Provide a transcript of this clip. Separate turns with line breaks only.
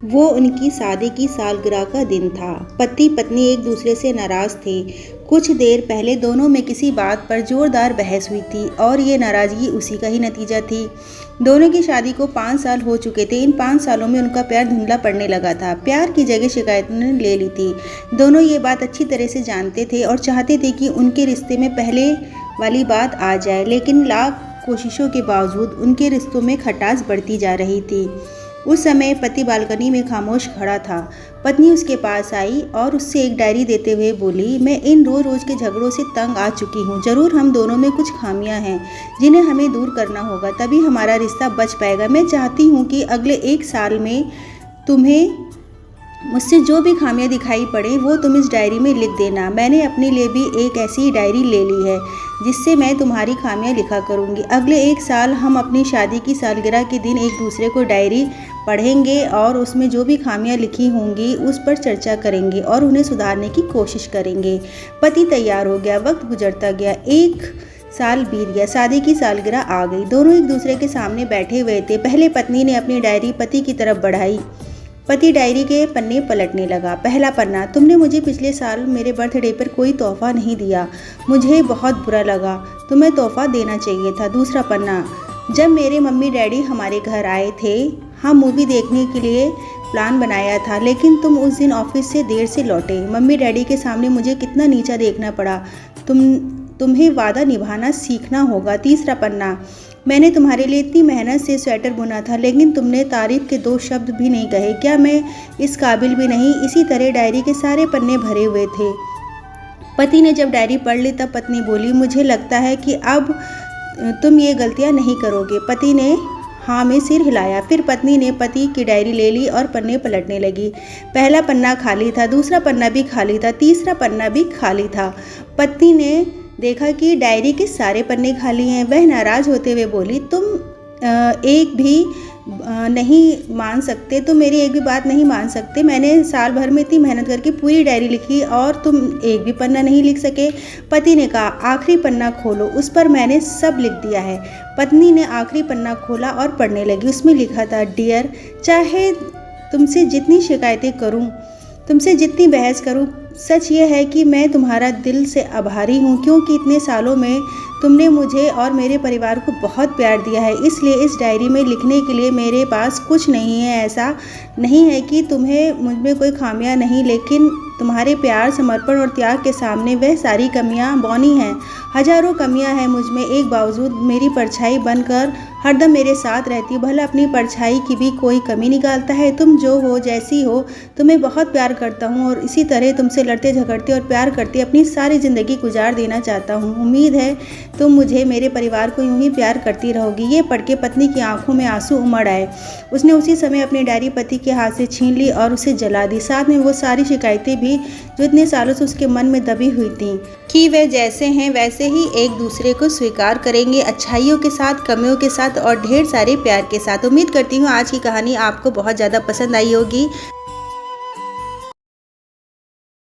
वो उनकी शादी की सालगिरह का दिन था। पति पत्नी एक दूसरे से नाराज थे। कुछ देर पहले दोनों में किसी बात पर जोरदार बहस हुई थी और ये नाराजगी उसी का ही नतीजा थी। दोनों की शादी को 5 साल हो चुके थे। इन 5 सालों में उनका प्यार धुंधला पड़ने लगा था। प्यार की जगह शिकायतों ने ले ली थी। दोनों ये बात अच्छी तरह से जानते थे और चाहते थे कि उनके रिश्ते में पहले वाली बात आ जाए, लेकिन लाख कोशिशों के बावजूद उनके रिश्तों में खटास बढ़ती जा रही थी। उस समय पति बालकनी में खामोश खड़ा था। पत्नी उसके पास आई और उससे एक डायरी देते हुए बोली, मैं इन रोज के झगड़ों से तंग आ चुकी हूँ। जरूर हम दोनों में कुछ खामियां हैं जिन्हें हमें दूर करना होगा, तभी हमारा रिश्ता बच पाएगा। मैं चाहती हूँ कि अगले 1 साल में तुम्हें मुझसे जो भी खामियां दिखाई पड़े वो तुम इस डायरी में लिख देना। मैंने अपने लिए भी एक ऐसी ही डायरी ले ली है जिससे मैं तुम्हारी खामियां लिखा करूँगी। अगले 1 साल हम अपनी शादी की सालगिरह के दिन एक दूसरे को डायरी पढ़ेंगे और उसमें जो भी खामियां लिखी होंगी उस पर चर्चा करेंगे और उन्हें सुधारने की कोशिश करेंगे। पति तैयार हो गया। वक्त गुजरता गया। 1 साल बीत गया। शादी की सालगिरह आ गई। दोनों एक दूसरे के सामने बैठे हुए थे। पहले पत्नी ने अपनी डायरी पति की तरफ बढ़ाई। पति डायरी के पन्ने पलटने लगा। पहला पन्ना, तुमने मुझे पिछले साल मेरे बर्थडे पर कोई तोहफा नहीं दिया। मुझे बहुत बुरा लगा। तुम्हें तोहफा देना चाहिए था। दूसरा पन्ना, जब मेरे मम्मी डैडी हमारे घर आए थे, हम मूवी देखने के लिए प्लान बनाया था, लेकिन तुम उस दिन ऑफिस से देर से लौटे। मम्मी डैडी के सामने मुझे कितना नीचा देखना पड़ा। तुम्हें वादा निभाना सीखना होगा। तीसरा पन्ना, मैंने तुम्हारे लिए इतनी मेहनत से स्वेटर बुना था, लेकिन तुमने तारीफ के 2 शब्द भी नहीं कहे। क्या मैं इस काबिल भी नहीं? इसी तरह डायरी के सारे पन्ने भरे हुए थे। पति ने जब डायरी पढ़ ली तब पत्नी बोली, मुझे लगता है कि अब तुम ये गलतियां नहीं करोगे। पति ने हाँ में सिर हिलाया। फिर पत्नी ने पति की डायरी ले ली और पन्ने पलटने लगी। पहला पन्ना खाली था, दूसरा पन्ना भी खाली था, तीसरा पन्ना भी खाली था। पत्नी ने देखा कि डायरी के सारे पन्ने खाली हैं। वह नाराज होते हुए बोली, तुम एक भी नहीं मान सकते, तुम मेरी एक भी बात नहीं मान सकते। मैंने साल भर में इतनी मेहनत करके पूरी डायरी लिखी और तुम एक भी पन्ना नहीं लिख सके। पति ने कहा, आखिरी पन्ना खोलो, उस पर मैंने सब लिख दिया है। पत्नी ने आखिरी पन्ना खोला और पढ़ने लगी। उसमें लिखा था, डियर, चाहे तुमसे जितनी शिकायतें करूं, तुमसे जितनी बहस करूं, सच ये है कि मैं तुम्हारा दिल से आभारी हूँ, क्योंकि इतने सालों में तुमने मुझे और मेरे परिवार को बहुत प्यार दिया है। इसलिए इस डायरी में लिखने के लिए मेरे पास कुछ नहीं है। ऐसा नहीं है कि तुम्हें मुझ में कोई खामियां नहीं, लेकिन तुम्हारे प्यार, समर्पण और त्याग के सामने वह सारी कमियां बौनी हैं। हजारों कमियां हैं मुझ में, एक बावजूद मेरी परछाई बनकर हरदम मेरे साथ रहती है। भला अपनी परछाई की भी कोई कमी निकालता है। तुम जो हो, जैसी हो, तुम्हें बहुत प्यार करता हूँ और इसी तरह तुमसे लड़ते झगड़ते और प्यार करते अपनी सारी ज़िंदगी गुजार देना चाहता हूँ। उम्मीद है तुम मुझे, मेरे परिवार को यूं ही प्यार करती रहोगी। ये पढ़ के पत्नी की आंखों में आंसू उमड़ आए। उसने उसी समय अपनी डायरी पति के हाथ से छीन ली और उसे जला दी। साथ में वो सारी शिकायतें भी जो इतने सालों से उसके मन में दबी हुई थीं कि वे जैसे हैं वैसे ही एक दूसरे को स्वीकार करेंगे, अच्छाइयों के साथ, कमियों के साथ और ढेर सारे प्यार के साथ। उम्मीद करती हूँ आज की कहानी आपको बहुत ज़्यादा पसंद आई होगी।